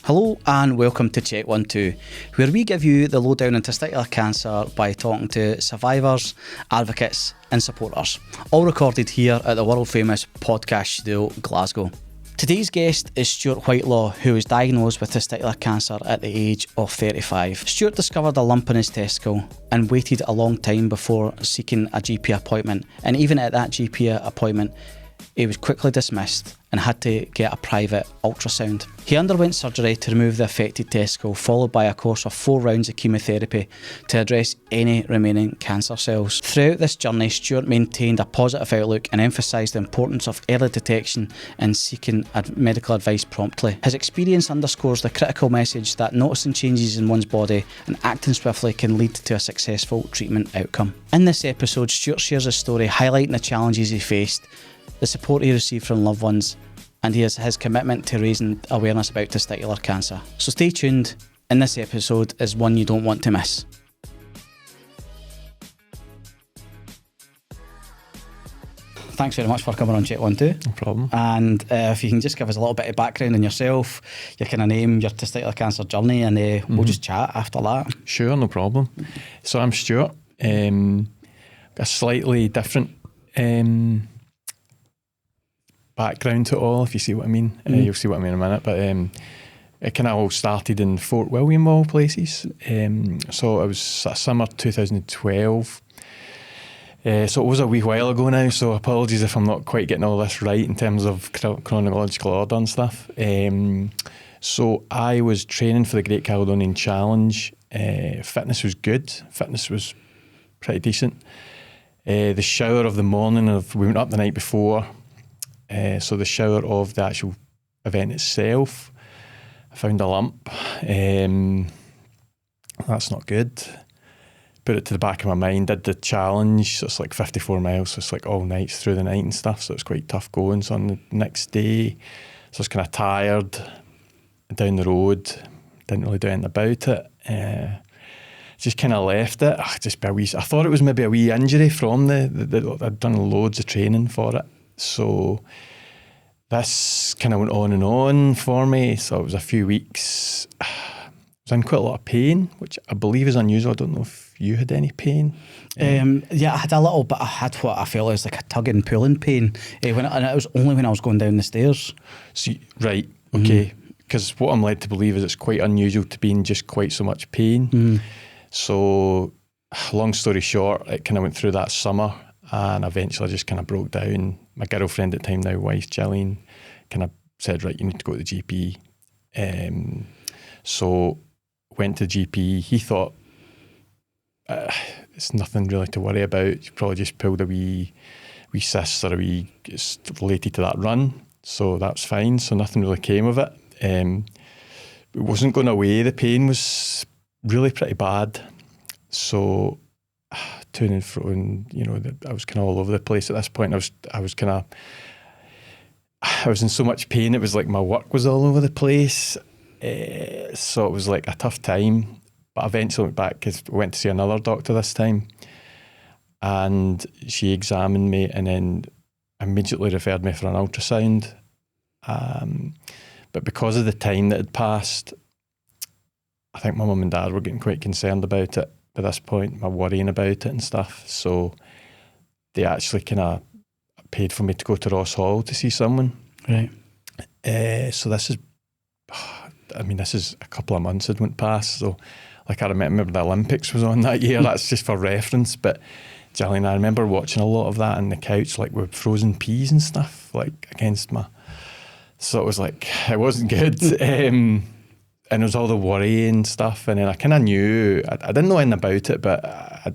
Hello and welcome to Check 1 2, where we give you the lowdown on testicular cancer by talking to survivors, advocates and supporters, all recorded here at the world famous podcast studio Glasgow. Today's guest is Stuart Whitelaw, who was diagnosed with testicular cancer at the age of 35. Stuart discovered a lump in his testicle and waited a long time before seeking a GP appointment, and even at that GP appointment he was quickly dismissed and had to get a private ultrasound. He underwent surgery to remove the affected testicle, followed by a course of 4 rounds of chemotherapy to address any remaining cancer cells. Throughout this journey, Stuart maintained a positive outlook and emphasised the importance of early detection and seeking medical advice promptly. His experience underscores the critical message that noticing changes in one's body and acting swiftly can lead to a successful treatment outcome. In this episode, Stuart shares his story, highlighting the challenges he faced, the support he received from loved ones, and his commitment to raising awareness about testicular cancer. So stay tuned, and this episode is one you don't want to miss. Thanks very much for coming on Check 1 2. No problem. And if you can just give us a little bit of background on yourself, your kind of name, your testicular cancer journey, and we'll just chat after that. Sure, no problem. So I'm Stuart. A slightly different background to it all, if you see what I mean. You'll see what I mean in a minute. But it kind of all started in Fort William, of all places. So it was summer 2012. So it was a wee while ago now, so apologies if I'm not quite getting all this right in terms of chronological order and stuff. So I was training for the Great Caledonian Challenge. Fitness was good. Fitness was pretty decent. The shower of the morning, we went up the night before. So the shower of the actual event itself, I found a lump. That's not good. Put it to the back of my mind, did the challenge, so it's like 54 miles, so it's like all nights through the night and stuff, so it's quite tough going. So on the next day, so I was kind of tired, down the road, didn't really do anything about it. Just kind of left it. I thought it was maybe a wee injury from I'd done loads of training for it. So this kind of went on and on for me. So it was a few weeks. I was in quite a lot of pain, which I believe is unusual. I don't know if you had any pain. Yeah, I had a little bit. I had what I felt was like a tugging, pulling pain. And it was only when I was going down the stairs. So, right, okay. Because what I'm led to believe is it's quite unusual to be in just quite so much pain. So, long story short, it kind of went through that summer. And eventually I just kind of broke down. My girlfriend at the time, now wife, Gillian, kind of said, right, you need to go to the GP. So went to the GP. He thought, it's nothing really to worry about. You probably just pulled a wee cyst or it's related to that run. So that's fine. So nothing really came of it. It wasn't going away. The pain was really pretty bad. So to and fro, and I was kind of all over the place at this point. I was in so much pain. It was like my work was all over the place. So it was like a tough time. But eventually went back because we went to see another doctor this time, and she examined me and then immediately referred me for an ultrasound. But because of the time that had passed, I think my mum and dad were getting quite concerned about it. At this point, my worrying about it and stuff. So they actually kind of paid for me to go to Ross Hall to see someone. Right. So this is a couple of months had went past. So like I remember the Olympics was on that year. That's just for reference. But Gillian, I remember watching a lot of that on the couch, like with frozen peas and stuff, like against my. So it was like, it wasn't good. And it was all the worry and stuff. And then I kind of knew, I didn't know anything about it, but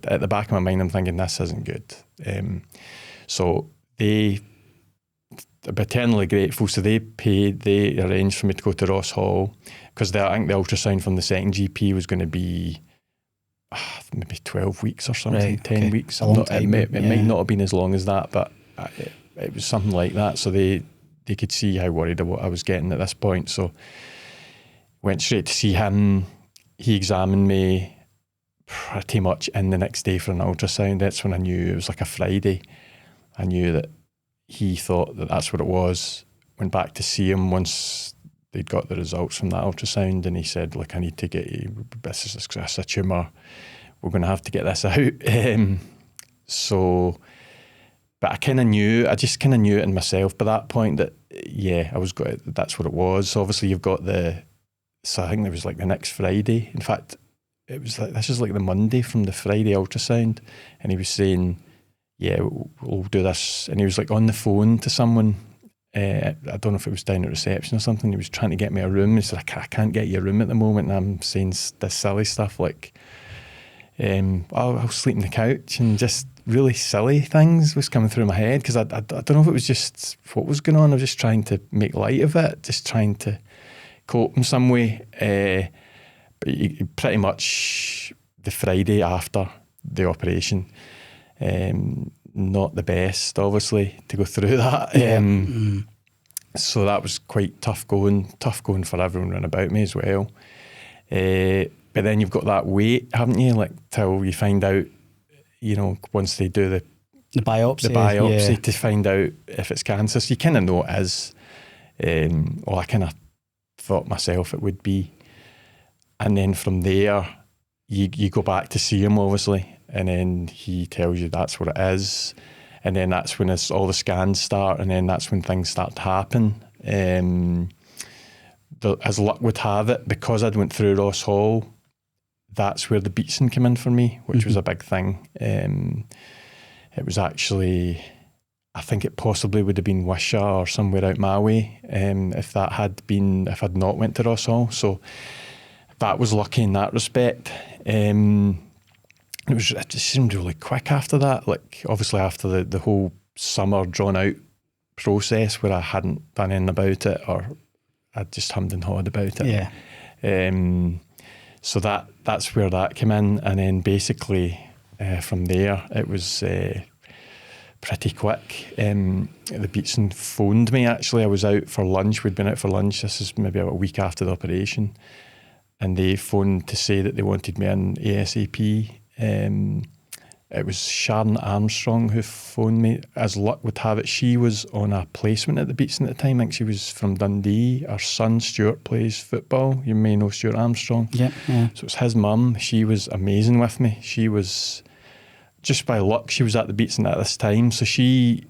at the back of my mind, I'm thinking, this isn't good. So I'm eternally grateful. So they arranged for me to go to Ross Hall because I think the ultrasound from the second GP was going to be maybe 12 weeks or something, right, 10 weeks. It might not have been as long as that, but it was something like that. So they could see how worried I was getting at this point. So went straight to see him. He examined me pretty much in the next day for an ultrasound. That's when I knew it was like a Friday. I knew that he thought that that's what it was. Went back to see him once they'd got the results from that ultrasound, and he said, look, I need to get you, this is a tumour, we're going to have to get this out. But I just kind of knew it in myself by that point that, yeah, that's what it was. So obviously you've got so I think it was like the next Friday. In fact, it was like, this is like the Monday from the Friday ultrasound. And he was saying, yeah, we'll do this. And he was like on the phone to someone. I don't know if it was down at reception or something. He was trying to get me a room. He said, I can't get you a room at the moment. And I'm saying this silly stuff like, I'll sleep on the couch, and just really silly things was coming through my head, because I don't know if it was just what was going on. I was just trying to make light of it, just trying to cope in some way. But pretty much the Friday after the operation, not the best, obviously, to go through that. Yeah. So that was quite tough going for everyone around about me as well. But then you've got that wait, haven't you? Like till you find out, once they do the biopsy to find out if it's cancer. So you kind of know it is. I kind of thought myself it would be. And then from there, you go back to see him, obviously, and then he tells you that's what it is. And then that's when all the scans start, and then that's when things start to happen. As luck would have it, because I'd went through Ross Hall, that's where the beatson came in for me, which was a big thing. It was actually, I think it possibly would have been Wishaw or somewhere out my way, if I'd not went to Ross Hall. So that was lucky in that respect. It just seemed really quick after that. Like obviously after the whole summer drawn out process where I hadn't done anything about it, or I'd just hummed and hawed about it. Yeah. So that's where that came in, and then basically from there it was pretty quick. The beatson phoned me, actually. I was out for lunch. We'd been out for lunch. This is maybe about a week after the operation, and they phoned to say that they wanted me in ASAP. It was Sharon Armstrong who phoned me. As luck would have it, she was on a placement at the beatson at the time. I think she was from Dundee. Her son Stuart plays football. You may know Stuart Armstrong. Yeah. So it's his mum. She was amazing with me. She was, just by luck, she was at the beatson at this time. So she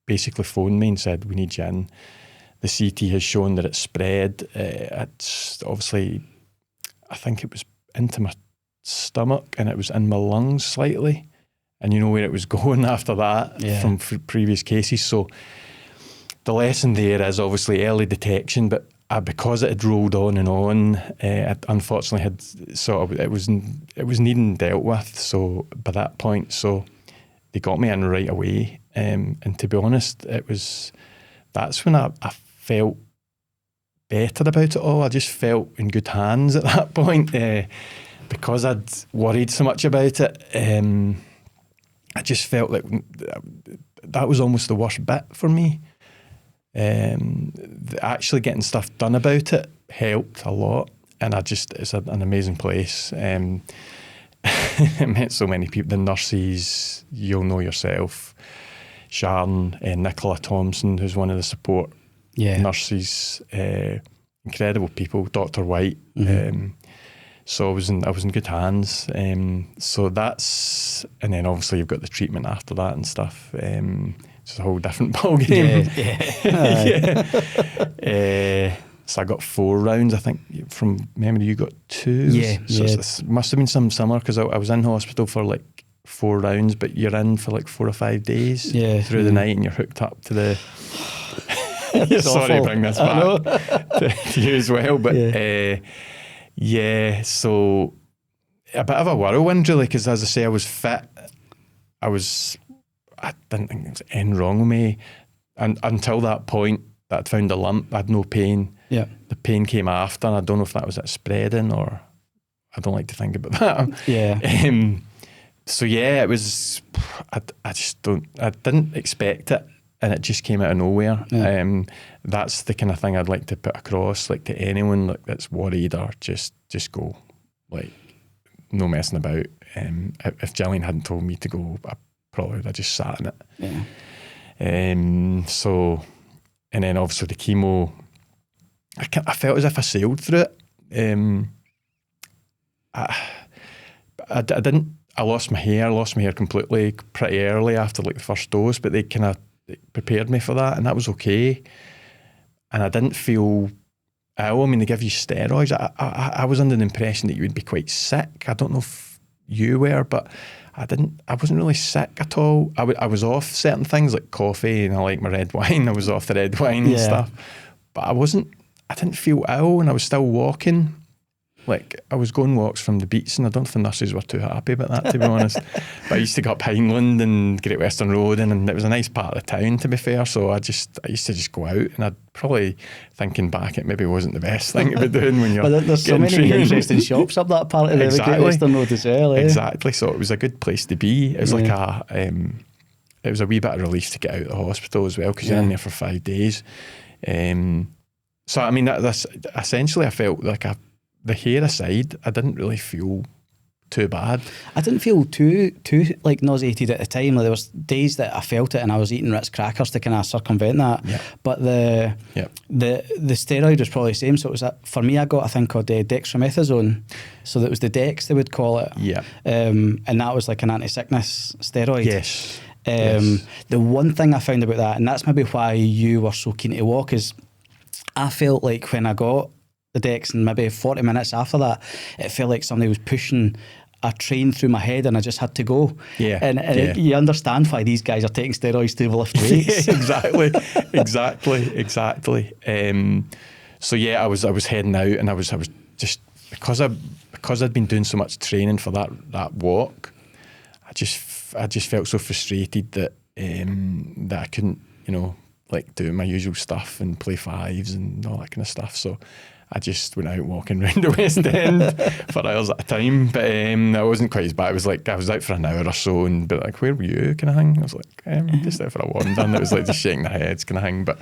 basically phoned me and said, we need you in. The CT has shown that it's spread. It's obviously, I think it was into my stomach, and it was in my lungs slightly. And you know where it was going after that from previous cases. So the lesson there is obviously early detection, but because it had rolled on and on, it unfortunately had it was needing dealt with. So by that point, so they got me in right away. And to be honest, that's when I felt better about it all. I just felt in good hands at that point, because I'd worried so much about it. I just felt like that was almost the worst bit for me. Actually getting stuff done about it helped a lot, and it's an amazing place. I met so many people, the nurses, you'll know yourself, Sharon, Nicola Thompson, who's one of the support nurses, incredible people, Dr. White. So I was in good hands. So that's, and then obviously you've got the treatment after that and stuff. It's a whole different ballgame. So I got 4 rounds, I think, from memory. You got 2. So it must have been some summer, because I was in hospital for like 4 rounds, but you're in for like 4 or 5 days through the night, and you're hooked up to the. Sorry to bring this back to you as well, but. So a bit of a whirlwind, really, because as I say, I was fit. I didn't think there was anything wrong with me. And until that point that I'd found a lump, I had no pain. Yeah. The pain came after, and I don't know if that was it spreading, or I don't like to think about that. Yeah. So it was, I didn't expect it, and it just came out of nowhere. Yeah. That's the kind of thing I'd like to put across, like to anyone that's worried, or just go, like, no messing about. If Gillian hadn't told me to go, I probably would have just sat in it. Yeah. So, and then obviously the chemo, I felt as if I sailed through it. I didn't. I lost my hair completely pretty early after like the first dose, but they kind of prepared me for that, and that was okay. And I didn't feel ill. I mean, they give you steroids. I was under the impression that you would be quite sick. I don't know if you were, but I wasn't really sick at all. I was off certain things like coffee, and I like my red wine. I was off the red wine and stuff, but I didn't feel ill, and I was still walking. Like, I was going walks from the beach, and I don't think the nurses were too happy about that, to be honest. But I used to go up Highland and Great Western Road, and it was a nice part of the town, to be fair. So I used to just go out, and I'd probably, thinking back, it maybe wasn't the best thing to be doing when you're But there's so many training. interesting shops up that part of the Great Western Road as well. Exactly. So it was a good place to be. It was like it was a wee bit of relief to get out of the hospital as well, because you're in there for 5 days. So I mean, that's essentially, I felt like the hair aside, I didn't really feel too bad. I didn't feel too like nauseated at the time. Like, there was days that I felt it, and I was eating Ritz crackers to kind of circumvent that. Yeah. But the steroid was probably the same. So it was for me, I got a thing called dextromethasone. So that was the Dex, they would call it. Yeah. And that was like an anti-sickness steroid. Yes. The one thing I found about that, and that's maybe why you were so keen to walk, is I felt like when I got the Dex, and maybe 40 minutes after that, it felt like somebody was pushing a train through my head, and I just had to go. Yeah. And you understand why these guys are taking steroids to lift weights. Exactly. So yeah, I was heading out, and I was just, because I'd been doing so much training for that walk, I just felt so frustrated that I couldn't, like, do my usual stuff and play fives and all that kind of stuff. So I just went out walking around the West End for hours at a time. But I wasn't quite as bad. It was like I was out for an hour or so, and be like, "Where were you?" kind of thing. I was like, just out for a wander. And it was like just shaking their heads kind of thing. But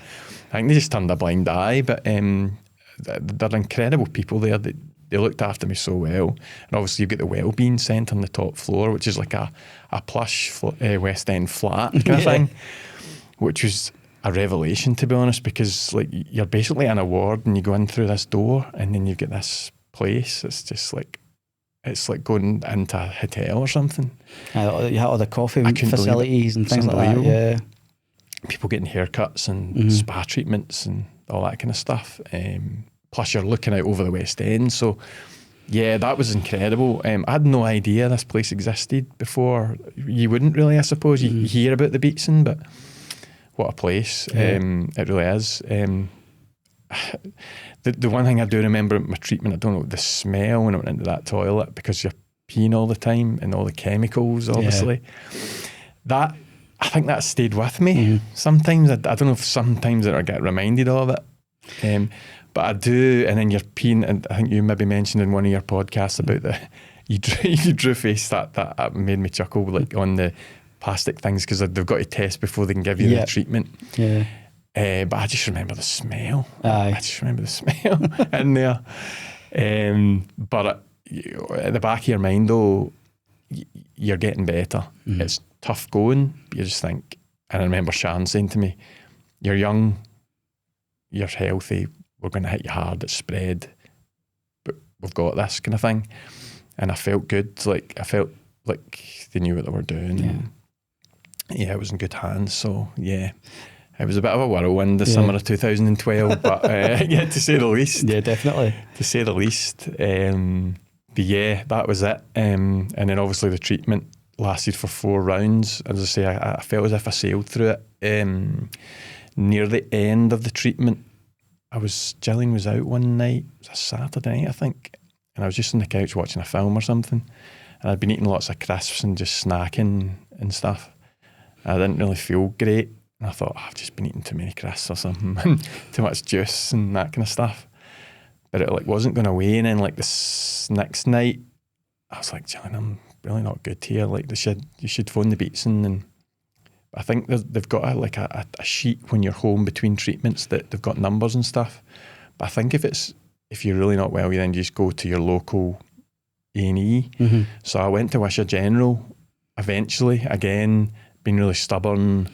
I think they just turned a blind eye. But they're incredible people there. They looked after me so well. And obviously you've got the Wellbeing Centre on the top floor, which is like a plush West End flat kind of thing, which was a revelation, to be honest, because like you're basically in a ward, and you go in through this door, and then you get this place. It's just like, it's like going into a hotel or something. You had all the coffee facilities and things like that. Yeah, people getting haircuts and spa treatments and all that kind of stuff. Plus you're looking out over the West End. So yeah, that was incredible. I had no idea this place existed before. You wouldn't really, I suppose. You hear about the Beatson, but what a place. It really is. The one thing I do remember about my treatment, I don't know, the smell when I went into that toilet, because you're peeing all the time and all the chemicals, obviously. That, I think that stayed with me. Sometimes, I don't know if sometimes I get reminded of it. But I do, and then you're peeing, and I think you maybe mentioned in one of your podcasts about you drew face that made me chuckle, like on the plastic things, because they've got to test before they can give you the treatment. Yeah. But I just remember the smell. Aye. I just remember the smell in there. But at the back of your mind, though, you're getting better. It's tough going, but you just think, and I remember Sharon saying to me, "You're young, you're healthy, we're going to hit you hard, it's spread, but we've got this," kind of thing. And I felt good. Like, I felt like they knew what they were doing. Yeah. And yeah, it was in good hands. So yeah, it was a bit of a whirlwind the summer of 2012, but yeah, to say the least. Yeah, definitely. To say the least. But yeah, that was it. And then obviously the treatment lasted for 4 rounds. As I say, I felt as if I sailed through it. Near the end of the treatment, Gillian was out one night. It was a Saturday night, I think, and I was just on the couch watching a film or something, and I'd been eating lots of crisps and just snacking and stuff. I didn't really feel great, and I thought, I've just been eating too many crisps or something, and too much juice and that kind of stuff. But it wasn't going away, and then this next night, I was like, "Gillian, I'm really not good here. Like, you should phone the Beatson." And I think they've got a sheet when you're home between treatments that they've got numbers and stuff. But I think if you're really not well, you then just go to your local A&E. So I went to Wishaw General eventually, again, been really stubborn.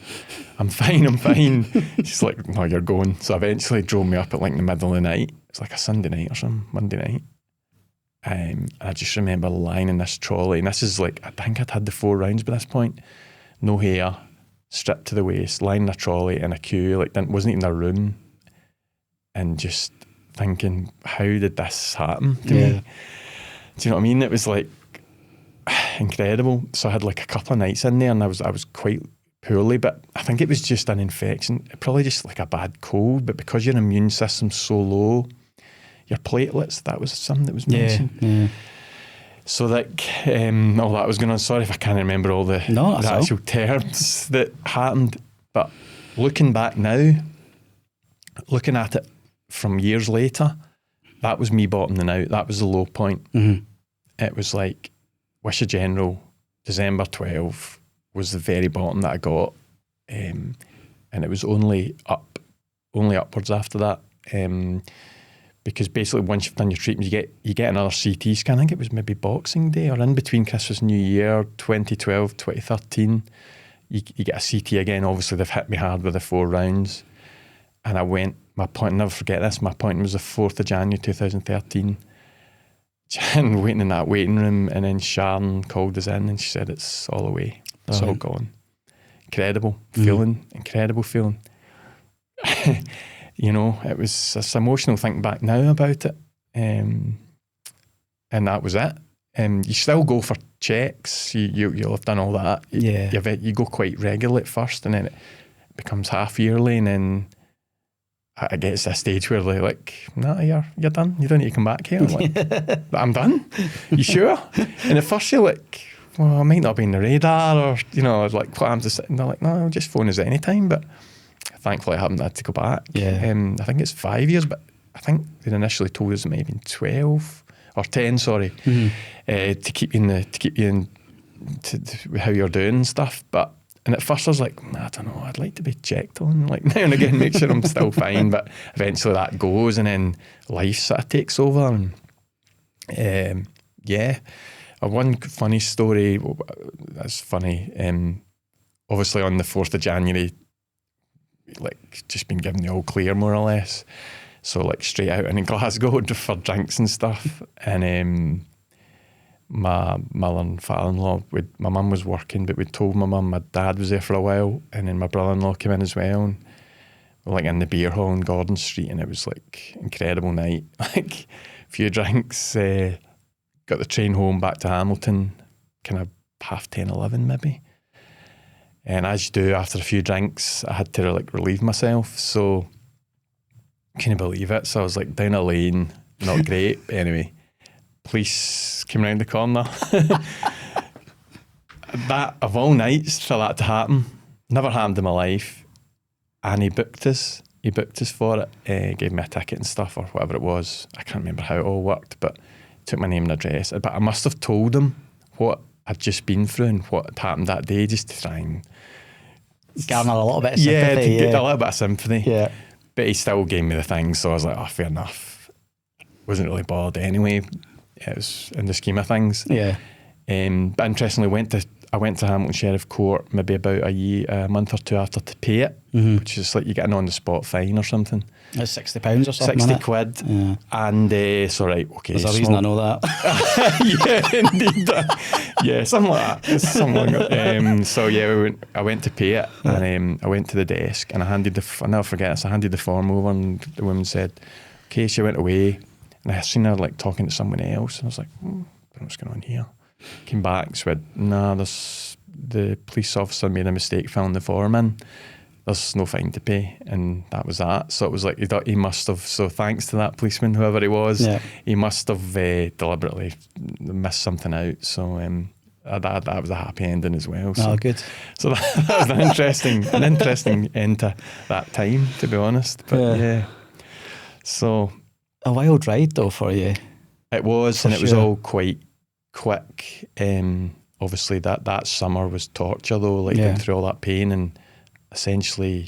I'm fine. She's like, no, you're going. So eventually drove me up at like the middle of the night. It's like a Sunday night or something, Monday night. I just remember lying in this trolley, and this is like, I think I'd had the 4 rounds by this point. No hair, stripped to the waist, lying in a trolley in a queue, like wasn't even a room, and just thinking, how did this happen to me? Do you know what I mean? It was like incredible. So I had like a couple of nights in there, and I was quite poorly, but I think it was just an infection, probably just like a bad cold, but because your immune system's so low, your platelets, that was something that was mentioned. So like, all that was going on. Sorry if I can't remember all the actual terms that happened, but looking back now, looking at it from years later, that was me bottoming out. That was the low point. It was like Wisha General, December 12 was the very bottom that I got, and it was only upwards after that. Because basically once you've done your treatment, you get another CT scan. I think it was maybe Boxing Day or in between Christmas New Year, 2012, 2013. You get a CT again. Obviously they've hit me hard with the 4 rounds. And I went, I'll never forget this, my appointment was the 4th of January 2013. And waiting in that waiting room, and then Sharon called us in and she said, it's all away. It's all gone. Incredible feeling. You know, it's emotional thinking back now about it. And that was it. You still go for checks. You'll have done all that. You go quite regularly at first, and then it becomes half yearly, and then I get to a stage where they're like, nah, you're done. You don't need to come back here. I'm like, I'm done? You sure? And at first you're like, well, I might not be in the radar, or, you know, like, what I'm just sitting there like, no, just phone us at any time. But thankfully I haven't had to go back. I think it's 5 years, but I think they initially told us it might have been 12 or 10, sorry, to keep you in to how you're doing and stuff. And at first I was like, I don't know, I'd like to be checked on, like now and again, make sure I'm still fine. But eventually that goes, and then life sort of takes over. And one funny story, that's funny, obviously on the 4th of January, like just been given the all clear more or less. So like straight out in Glasgow for drinks and stuff. And my mother and father-in-law, my mum was working, but we told my mum my dad was there for a while, and then my brother-in-law came in as well, and we're like in the beer hall in Gordon Street, and it was like incredible night. Like a few drinks, got the train home back to Hamilton, kind of 10:30, 11 maybe. And as you do after a few drinks, I had to like relieve myself. So can you believe it? So I was like down a lane, not great. Anyway, police came round the corner. That, of all nights for that to happen, never happened in my life. And he booked us for it, gave me a ticket and stuff, or whatever it was. I can't remember how it all worked, but took my name and address. But I must have told him what I'd just been through and what had happened that day, just to try and garner a little bit of sympathy. Yeah, to get a little bit of sympathy. Yeah. But he still gave me the thing, so I was like, oh, fair enough. Wasn't really bothered anyway. It was in the scheme of things. Yeah. But interestingly, I went to Hamilton Sheriff Court maybe about a month or two after to pay it, which is like you get an on-the-spot fine or something. It's £60 or something. 60 quid. Yeah. And it's all right, okay. There's a reason I know that. Yeah, indeed. Yeah, something like that. So yeah, I went to pay it, and I went to the desk, and I'll never forget this, I handed the form over, and the woman said, okay, she went away, and I seen her like talking to someone else, and I was like, I don't know what's going on here. Came back, said, nah, the police officer made a mistake filling the form in. There's no fine to pay, and that was that. So it was like he must have. So thanks to that policeman, whoever he was, he must have deliberately missed something out. So that was a happy ending as well. So, good. So that was an interesting end to that time, to be honest. But yeah. So a wild ride though for you. It was, and it was all quite quick. Obviously that summer was torture though, like going through all that pain, and essentially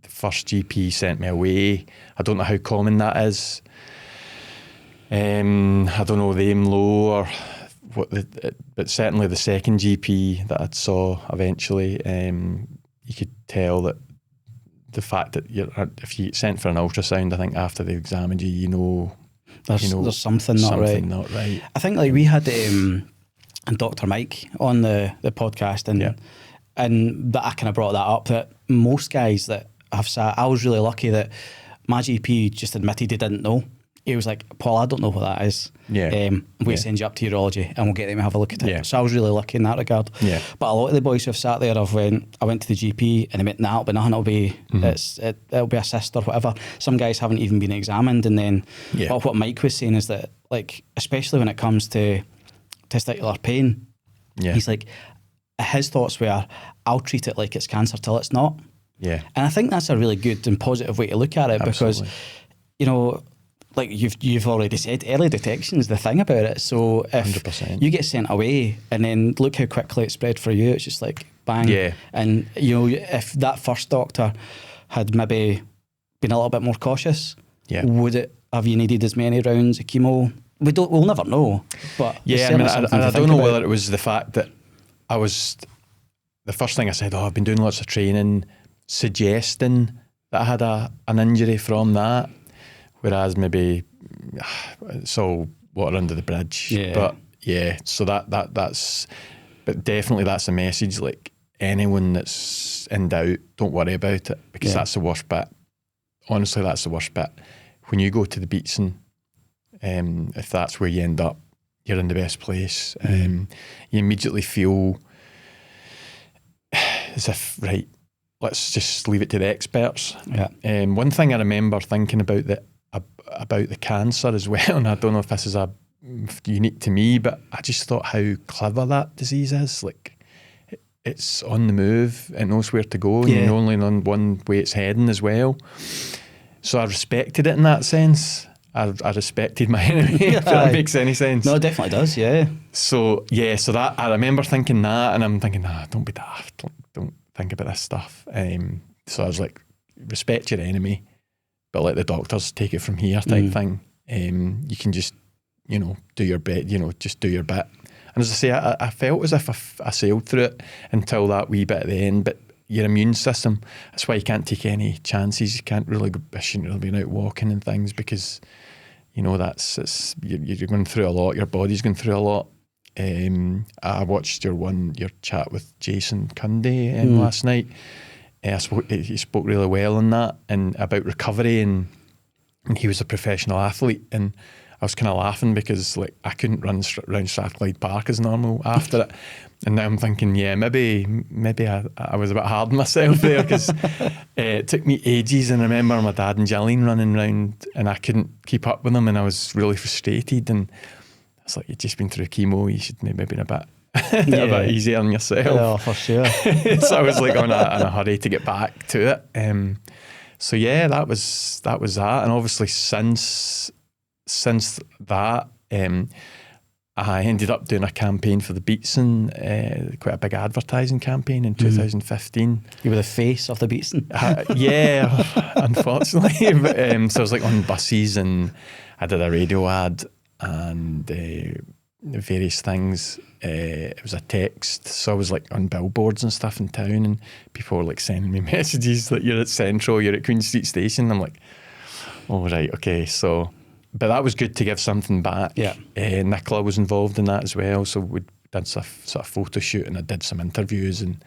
the first GP sent me away. I don't know how common that is. I don't know the aim low or but certainly the second GP that I saw eventually, you could tell that the fact that if you get sent for an ultrasound, I think after they examined you, there's something not right. I think like we had Dr. Mike on the podcast, and that I kind of brought that up, that most guys that have sat, I was really lucky that my GP just admitted he didn't know. He was like, Paul, I don't know what that is. We'll send you up to urology and we'll get them to have a look at it. So I was really lucky in that regard. But a lot of the boys who have sat there, I went to the GP and they went, nah, it'll be nothing, it'll be a cyst or whatever. Some guys haven't even been examined. And then what Mike was saying is that, like, especially when it comes to testicular pain, he's like, his thoughts were, I'll treat it like it's cancer till it's not. And I think that's a really good and positive way to look at it. Absolutely. Because, you know, like you've already said, early detection is the thing about it. So if 100%. You get sent away and then look how quickly it spread for you, it's just like bang. And you know, if that first doctor had maybe been a little bit more cautious, would it have you needed as many rounds of chemo? We'll never know. But I mean, I don't know whether it was the fact that the first thing I said, I've been doing lots of training, suggesting that I had an injury from that. Whereas maybe it's all water under the bridge. But so that's, but definitely that's a message. Like, anyone that's in doubt, don't worry about it, because that's the worst bit. Honestly, that's the worst bit. When you go to the Beatson, if that's where you end up, you're in the best place. You immediately feel as if, right, let's just leave it to the experts. One thing I remember thinking about the cancer as well, and I don't know if this is unique to me, but I just thought how clever that disease is. Like, it's on the move, it knows where to go, and you only know one way it's heading as well. So I respected it in that sense. I respected my enemy, if that makes any sense. No, it definitely does, So that I remember thinking that, and I'm thinking, don't be daft, don't think about this stuff. So I was like, respect your enemy, but let the doctors take it from here type thing. You can just, do your bit, just do your bit. And as I say, I felt as if I sailed through it until that wee bit at the end, but your immune system, that's why you can't take any chances. You shouldn't really be out walking and things, because, you're going through a lot, your body's going through a lot. I watched your chat with Jason Cundy last night. He spoke really well on that and about recovery, and he was a professional athlete, and I was kind of laughing because I couldn't run around Strathclyde Park as normal after it, and now I'm thinking maybe I was a bit hard on myself there, because it took me ages, and I remember my dad and Jillian running around and I couldn't keep up with them, and I was really frustrated, and I was like, you've just been through chemo, you should maybe been a bit a bit easier on yourself. Yeah, for sure. So I was like in a hurry to get back to it. So that was that, and obviously since that, I ended up doing a campaign for the Beatson, quite a big advertising campaign in 2015. You were the face of the Beatson. Unfortunately. So I was on buses, and I did a radio ad and various things. It was a text, so I was on billboards and stuff in town, and people were sending me messages that you're at Central, you're at Queen Street Station. I'm like, oh right, okay. So, but that was good to give something back. Nicola was involved in that as well, so we did sort of photo shoot, and I did some interviews and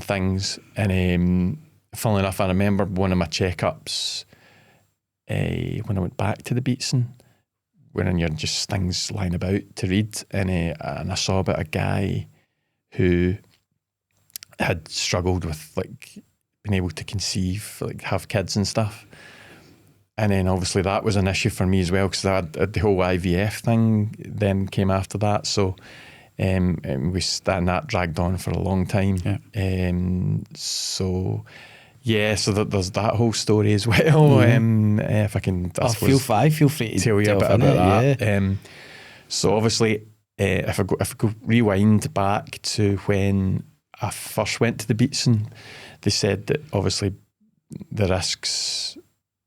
things. And funnily enough, I remember one of my checkups when I went back to the Beatson, when you're just things lying about to read, and I saw about a guy who had struggled with being able to conceive, have kids and stuff, and then obviously that was an issue for me as well, because I had the whole IVF thing then came after that, so and that dragged on for a long time. So there's that whole story as well. If I can, feel free to tell you a bit about that. So obviously, if I go rewind back to when I first went to the Beatson, they said that obviously the risks.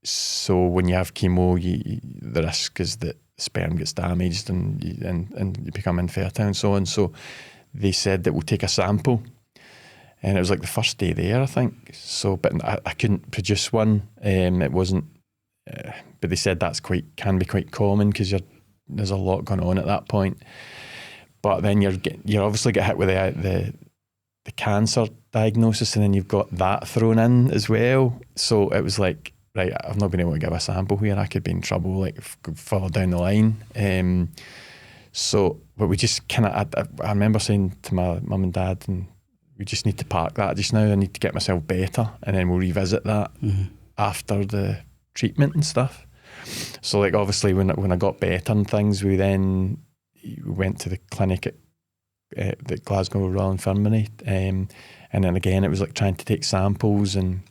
So when you have chemo, the risk is that sperm gets damaged and you become infertile and so on. So they said that we'll take a sample. And it was like the first day there, I think. So, but I couldn't produce one. It wasn't, but they said can be quite common because there's a lot going on at that point. But then you're obviously get hit with the cancer diagnosis, and then you've got that thrown in as well. So it was like, right, I've not been able to give a sample here. I could be in trouble like further down the line. So, but we just kind of, I remember saying to my mum and dad, and we just need to park that just now. I need to get myself better, and then we'll revisit that after the treatment and stuff. So, like, obviously, when I got better and things, we went to the clinic at the Glasgow Royal Infirmary, and then again, it was like trying to take samples, and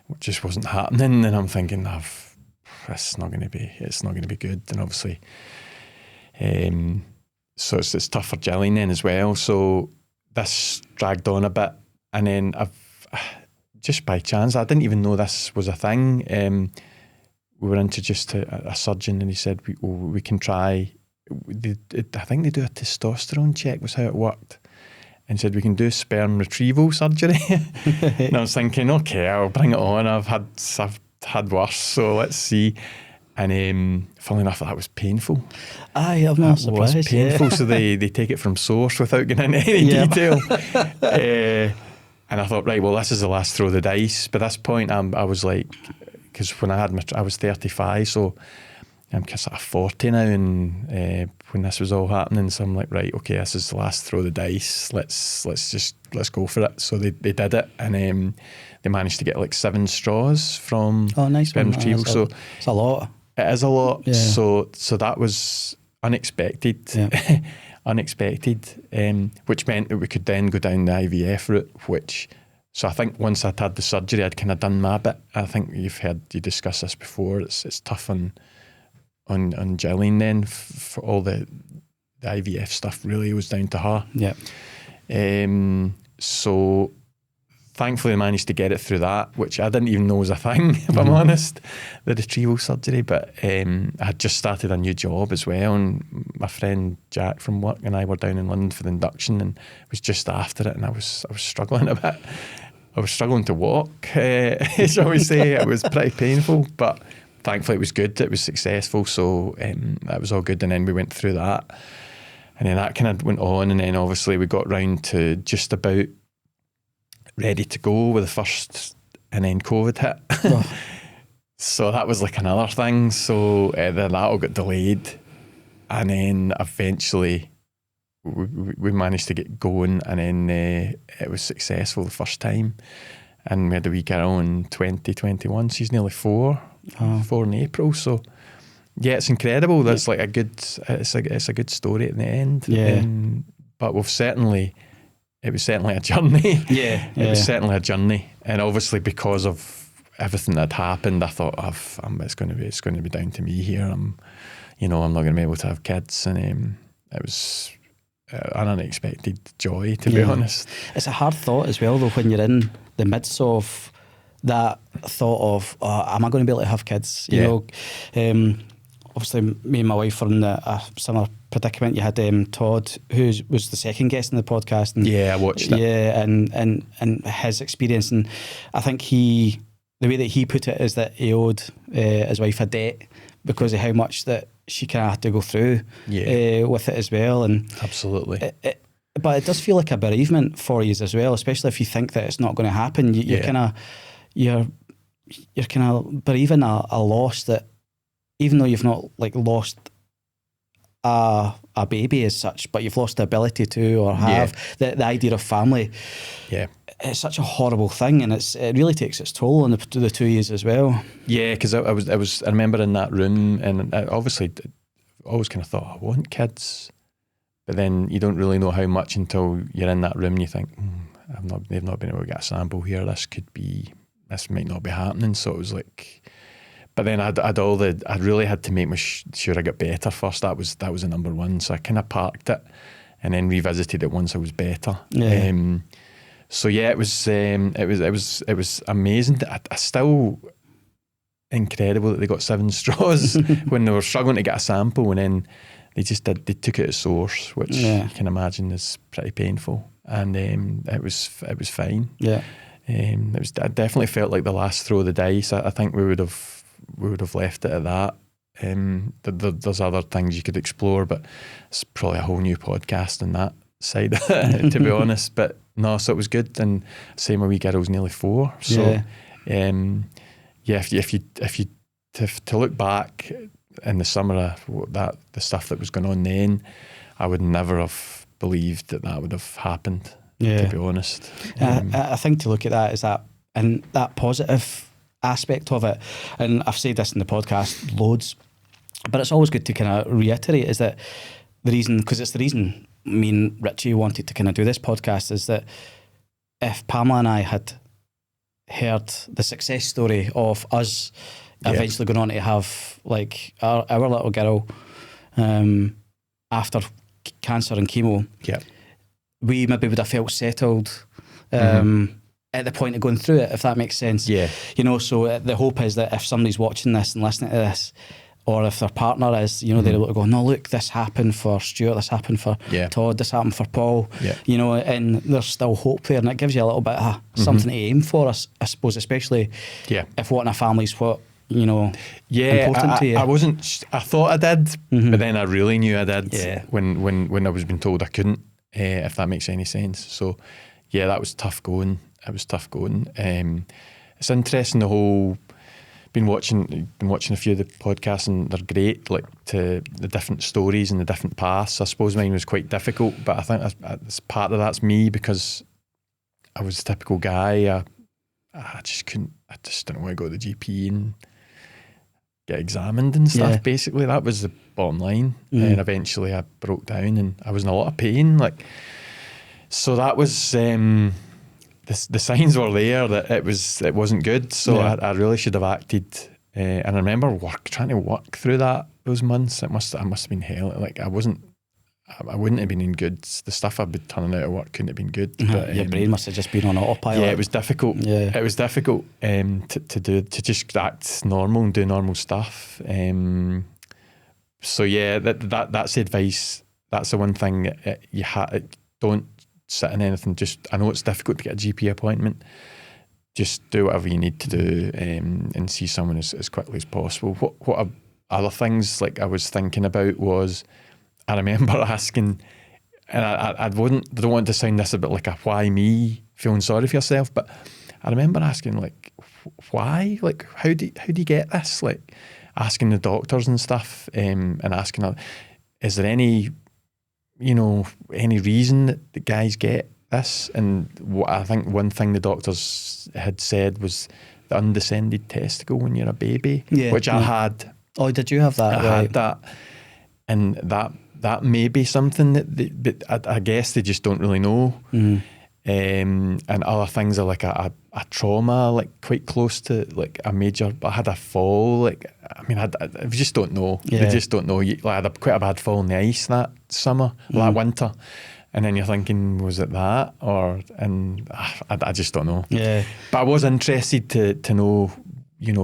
it just wasn't happening. And I'm thinking, it's not going to be good. And obviously, so it's tough for Gillian then as well. So this dragged on a bit, and then just by chance, I didn't even know this was a thing. We were introduced to a surgeon, and he said we can try. I think they do a testosterone check, was how it worked, and said we can do sperm retrieval surgery. And I was thinking, okay, I'll bring it on. I've had worse, so let's see. And funnily enough, that was painful. Aye, I'm not surprised. It was painful, so they take it from source without getting into any detail. And I thought, right, well, this is the last throw of the dice. By this point, I was like, because when I was 35, so I'm sort of 40 now, and when this was all happening, so I'm like, right, okay, this is the last throw of the dice. Let's go for it. So they did it, and they managed to get like 7 straws from sperm retrieval. So it's a lot. It is a lot. Yeah. So that was unexpected. Yeah. Unexpected, which meant that we could then go down the IVF route, so I think once I'd had the surgery, I'd kind of done my bit. I think you discuss this before. It's tough on Gillian then, for all the IVF stuff really was down to her. Yeah. So thankfully I managed to get it through that, which I didn't even know was a thing, if I'm honest, the retrieval surgery. But I had just started a new job as well, and my friend Jack from work and I were down in London for the induction, and it was just after it, and I was struggling a bit. I was struggling to walk, shall we say. It was pretty painful, but thankfully it was good. It was successful, so that was all good. And then we went through that, and then that kind of went on, and then obviously we got round to just about ready to go with the first, and then COVID hit. Oh. So that was like another thing. So then that all got delayed, and then eventually we managed to get going, and then it was successful the first time, and we had a wee girl in 2021. She's nearly 4 in April. So yeah, it's incredible. That's like it's a good story at the end. Yeah. But it was certainly a journey. Yeah. It was certainly a journey, and obviously because of everything that happened, I thought, it's going to be down to me here. I'm not going to be able to have kids, and it was an unexpected joy, to be honest. It's a hard thought as well, though, when you're in the midst of that thought of, am I going to be able to have kids? You know, obviously me and my wife were in a similar predicament. You had Todd, who was the second guest in the podcast. And, I watched it. Yeah, and his experience. And I think the way that he put it is that he owed his wife a debt because of how much that she kind of had to go through with it as well. And absolutely. But it does feel like a bereavement for you as well, especially if you think that it's not going to happen. You're kind of bereaving a loss that, even though you've not like lost a baby as such, but you've lost the ability to or have the idea of family. Yeah, it's such a horrible thing, and it really takes its toll on the 2 years as well. Yeah, because I remember in that room, and I obviously always kind of thought, I want kids, but then you don't really know how much until you're in that room and you think, they've not been able to get a sample here. This might not be happening. So it was like, but then I really had to make sure I got better first. That was the number one. So I kind of parked it and then revisited it once I was better. Yeah. So yeah, it was amazing. I still, incredible that they got 7 straws when they were struggling to get a sample, and then they took it at source, which you can imagine is pretty painful, and it was fine. I definitely felt like the last throw of the dice. I think we would have left it at that. There's other things you could explore, but it's probably a whole new podcast on that side, to be honest. But no, so it was good, and same my wee girl's nearly 4. So if you to look back in the summer of the stuff that was going on then, I would never have believed that would have happened. To be honest, I think to look at that is that positive aspect of it, and I've said this in the podcast loads, but it's always good to kind of reiterate, is that the reason, because it's the reason me and Richie wanted to kind of do this podcast, is that if Pamela and I had heard the success story of us eventually going on to have like our little girl after cancer and chemo, we maybe would have felt settled at the point of going through it, if that makes sense. You know, so the hope is that if somebody's watching this and listening to this, or if their partner is, you know, they're able to go, no, look, this happened for Stuart, this happened for Todd, this happened for Paul, you know, and there's still hope there, and it gives you a little bit of something to aim for, I suppose, especially if wanting a family's what, you know, important to you. I thought I did, but then I really knew I did when I was being told I couldn't, if that makes any sense. So, that was tough going. It was tough going. It's interesting, the whole... Been watching a few of the podcasts, and they're great, like to the different stories and the different paths. I suppose mine was quite difficult, but I think part of that's me, because I was a typical guy. I just didn't want to go to the GP and get examined and stuff. Basically, that was the bottom line. And eventually I broke down, and I was in a lot of pain. So that was... The signs were there that it wasn't good, so I really should have acted. And I remember trying to work through those months. I must have been hell. Like I wouldn't have been in good. The stuff I'd been turning out of work couldn't have been good. But, your brain must have just been on autopilot. Yeah, it was difficult. It was difficult to just act normal and do normal stuff. So that's the advice. That's the one thing that you don't sit in anything. I know it's difficult to get a GP appointment. Just do whatever you need to do and see someone as quickly as possible. What other things like I was thinking about was, I remember asking, and I don't want to sound this a bit like a why me, feeling sorry for yourself, but I remember asking like, why? Like how do you get this? Like asking the doctors and stuff, and asking, is there any reason that the guys get this? And what I think one thing the doctors had said was the undescended testicle when you're a baby, which I had. Oh, did you have that? I had that, and that may be something that I guess they just don't really know. And other things are like a trauma, like quite close to like a major. I had a fall. Like I just don't know. They just don't know. I had quite a bad fall in the ice that summer, that winter, and then you're thinking, was it that and I just don't know. But I was interested to know,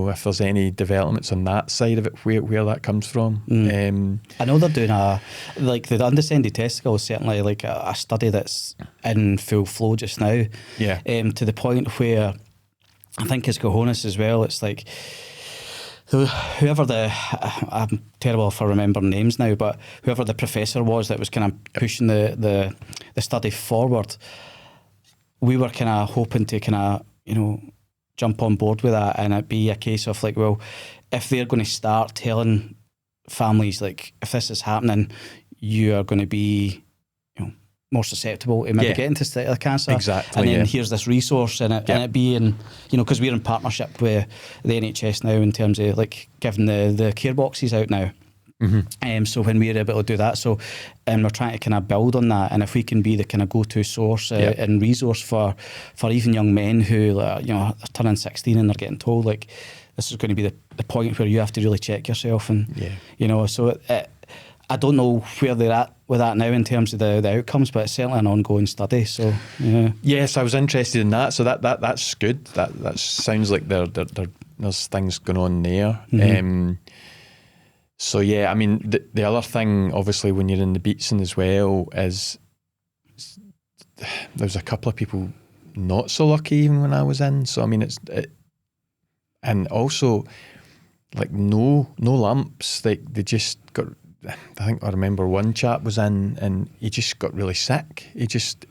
if there's any developments on that side of it, where that comes from. I know they're doing the undescended testicle is certainly like a study that's in full flow just now. To the point where I think it's Cahonas as well. It's like whoever I'm terrible for remembering names now, but whoever the professor was that was kind of pushing the study forward, we were kind of hoping to kind of, jump on board with that, and it be a case of like, well, if they're going to start telling families like, if this is happening, you are going to be more susceptible to maybe getting testicular cancer. Exactly. And then here's this resource, and it being, because we're in partnership with the NHS now in terms of like giving the care boxes out now. So when we're able to do that, and we're trying to kind of build on that, and if we can be the kind of go-to source and resource for even young men who are turning 16 and they're getting told like this is going to be the point where you have to really check yourself, and so I don't know where they're at with that now in terms of the outcomes, but it's certainly an ongoing study. So yes, I was interested in that. So that's good. That sounds like they're there's things going on there. So yeah, I mean, the other thing, obviously, when you're in the Beatson as well, is there's a couple of people not so lucky even when I was in. So I mean, and also like no lumps. Like they just got. I think I remember one chap was in and he just got really sick. He just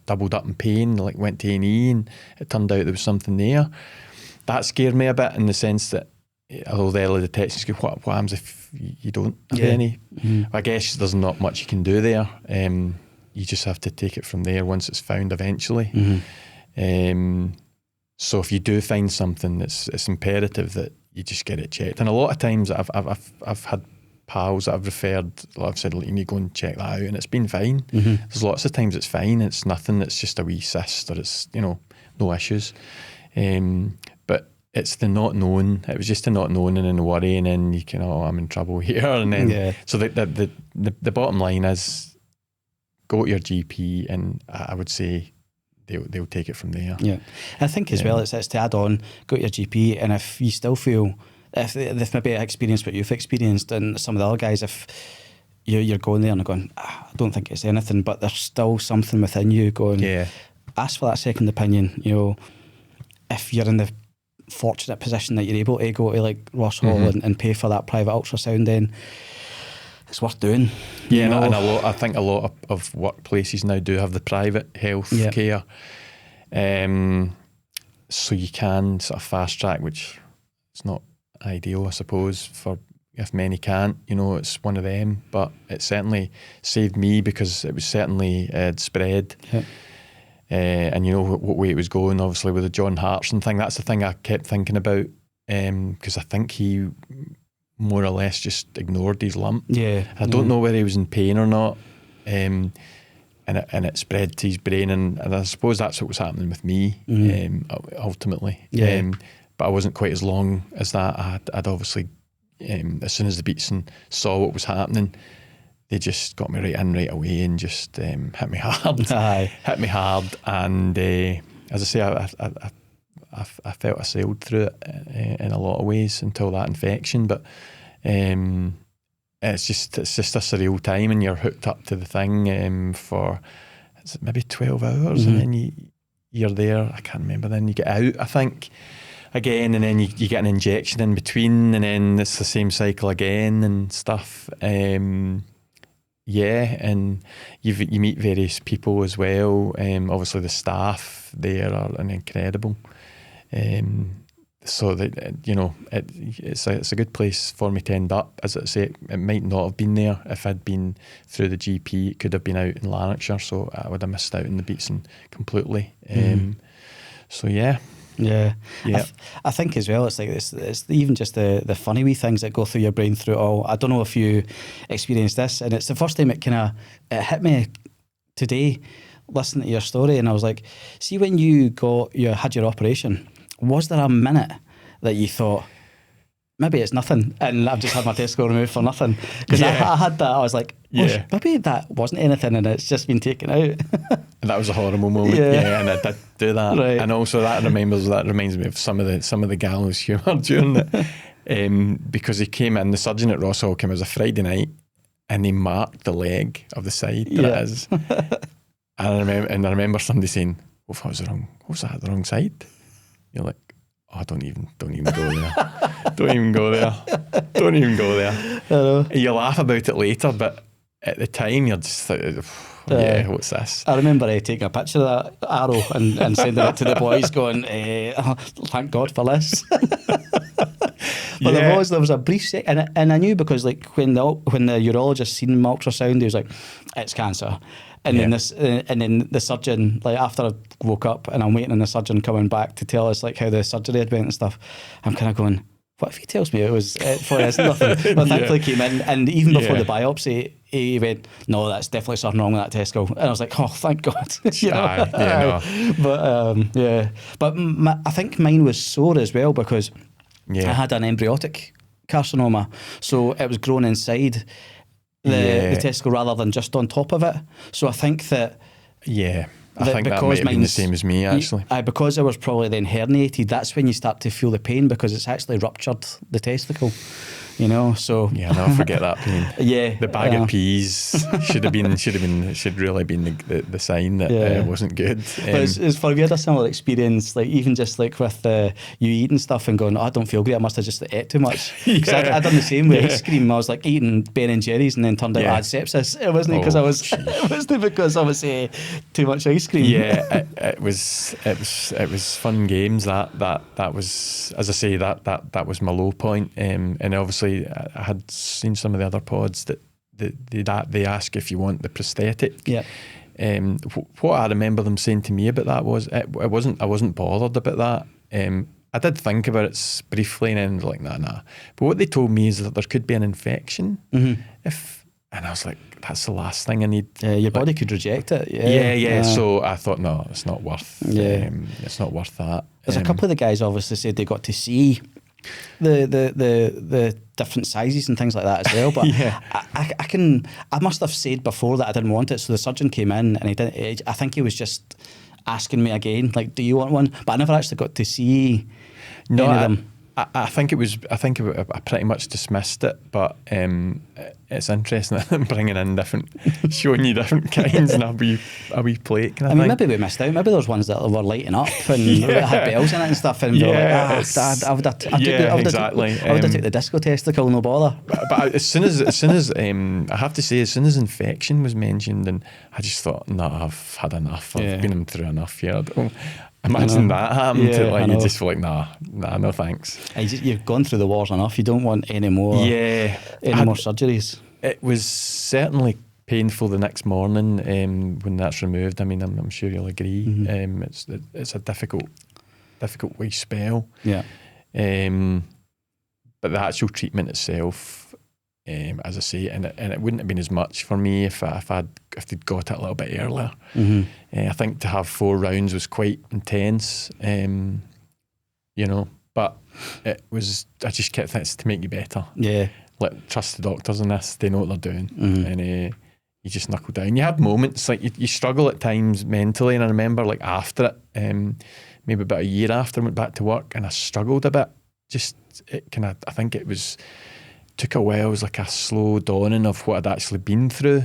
doubled up in pain. Like went to A&E and it turned out there was something there. That scared me a bit in the sense that although the early detection's good, what happens if you don't have any? I guess there's not much you can do there. You just have to take it from there once it's found eventually. So if you do find something, it's imperative that you just get it checked. And a lot of times I've had pals that I've referred, I've said, you need to go and check that out, and it's been fine. There's lots of times it's fine, it's nothing, it's just a wee cyst, or it's, no issues. But it's the not known. It was just the not known and then the worry, and then you can, I'm in trouble here. And then, so the bottom line is go to your GP, and I would say they'll take it from there. Yeah. I think as well, it's to add on, go to your GP, and if you still feel, if they've maybe experienced what you've experienced, and some of the other guys, if you're going there and going, I don't think it's anything, but there's still something within you going, ask for that second opinion. If you're in the fortunate position that you're able to go to like Ross Hall and pay for that private ultrasound, then it's worth doing. And I think a lot of workplaces now do have the private health care. So you can sort of fast track, which it's not ideal, I suppose, for if many can't, it's one of them, but it certainly saved me because it was certainly spread. And what way it was going, obviously with the John Hartson thing, that's the thing I kept thinking about, because I think he more or less just ignored his lump. I don't know whether he was in pain or not, and it spread to his brain, and I suppose that's what was happening with me, ultimately. But I wasn't quite as long as that. I'd obviously, as soon as the Beatson saw what was happening, they just got me right in right away and just hit me hard. Hit me hard, and as I say, I felt I sailed through it in a lot of ways until that infection. But it's just a surreal time, and you're hooked up to the thing for maybe 12 hours, and then you're there. I can't remember. Then you get out, I think, again, and then you get an injection in between, and then it's the same cycle again and stuff. And you meet various people as well. Obviously the staff there are incredible. So that it's a good place for me to end up. As I say, it might not have been there if I'd been through the GP. It could have been out in Lanarkshire, so I would have missed out on the Beatson completely. So yeah. I think as well, it's like it's even just the funny wee things that go through your brain through it all. I don't know if you experienced this, and it's the first time it hit me today listening to your story, and I was like, see, when you had your operation, was there a minute that you thought, maybe it's nothing, and I've just had my testicle removed for nothing? Because I had that. I was like, maybe that wasn't anything, and it's just been taken out. And that was a horrible moment. And I did do that. Right. And also that reminds me of some of the gallows humour during it, because he came in. The surgeon at Ross Hall came. It was a Friday night, and he marked the leg of the side that it is. And I remember somebody saying, "What was that? The wrong side?" You're like, "Oh, don't even go there. Don't even go there. Don't even go there." You laugh about it later, but at the time you're just like, what's this? I remember taking a picture of that arrow and sending it to the boys, going, "Thank God for this." But there was a brief second, and I knew, because like when the urologist seen my ultrasound, he was like, "It's cancer." And then the surgeon, like after I woke up and I'm waiting on the surgeon coming back to tell us like how the surgery had went and stuff, I'm kind of going, what if he tells me it's nothing? But thankfully he came in, and even before the biopsy, he went, "No, that's definitely something wrong with that testicle." And I was like, "Oh, thank God." But I think mine was sore as well, because I had an embryonic carcinoma, so it was grown inside the testicle rather than just on top of it. So I think that I think that might have been the same as me, actually. Because I was probably then herniated, that's when you start to feel the pain, because it's actually ruptured the testicle. You know, so yeah, I'll never forget that pain. Yeah, the bag of peas should really been the sign that it wasn't good. But it's funny, we had a similar experience, like even just like with you eating stuff and going, I don't feel great, I must have just ate too much. Because I'd done the same with ice cream. I was like eating Ben and Jerry's, and then turned out I had sepsis. It wasn't because I was too much ice cream. Yeah, it was fun games. That was, as I say, that was my low point. And obviously I had seen some of the other pods that they ask if you want the prosthetic. Yeah. What I remember them saying to me about that was I wasn't bothered about that. I did think about it briefly, and then was like, nah. But what they told me is that there could be an infection and I was like, that's the last thing I need. Your body could reject it. Yeah. So I thought, no, it's not worth. It's not worth that. There's a couple of the guys obviously said they got to see the different sizes and things like that as well, but I must have said before that I didn't want it, so the surgeon came in and he didn't. I think he was just asking me again, like, do you want one? But I never actually got to see any of them. I think I pretty much dismissed it, but it's interesting that I'm bringing in showing you different kinds and a wee plate. I mean, maybe we missed out. Maybe there's ones that were lighting up and had bells in it and stuff, and we were like, I would have took the disco testicle, no bother. But as soon as I have to say, as soon as infection was mentioned, and I just thought, no, I've had enough. I've been through enough here. Imagine that happened. You just feel like, nah, no thanks. You've gone through the wars enough. You don't want any more. More surgeries. It was certainly painful the next morning when that's removed. I mean, I'm sure you'll agree. It's a difficult wee spell. Yeah. But the actual treatment itself, as I say, and it wouldn't have been as much for me if they'd got it a little bit earlier. I think to have 4 rounds was quite intense, but it was. I just kept thinking, it's to make you better. Yeah. Trust the doctors in this; they know what they're doing, and you just knuckle down. You had moments like you struggle at times mentally, and I remember like after it, maybe about a year after I went back to work, and I struggled a bit. I think it took a while. It was like a slow dawning of what I'd actually been through,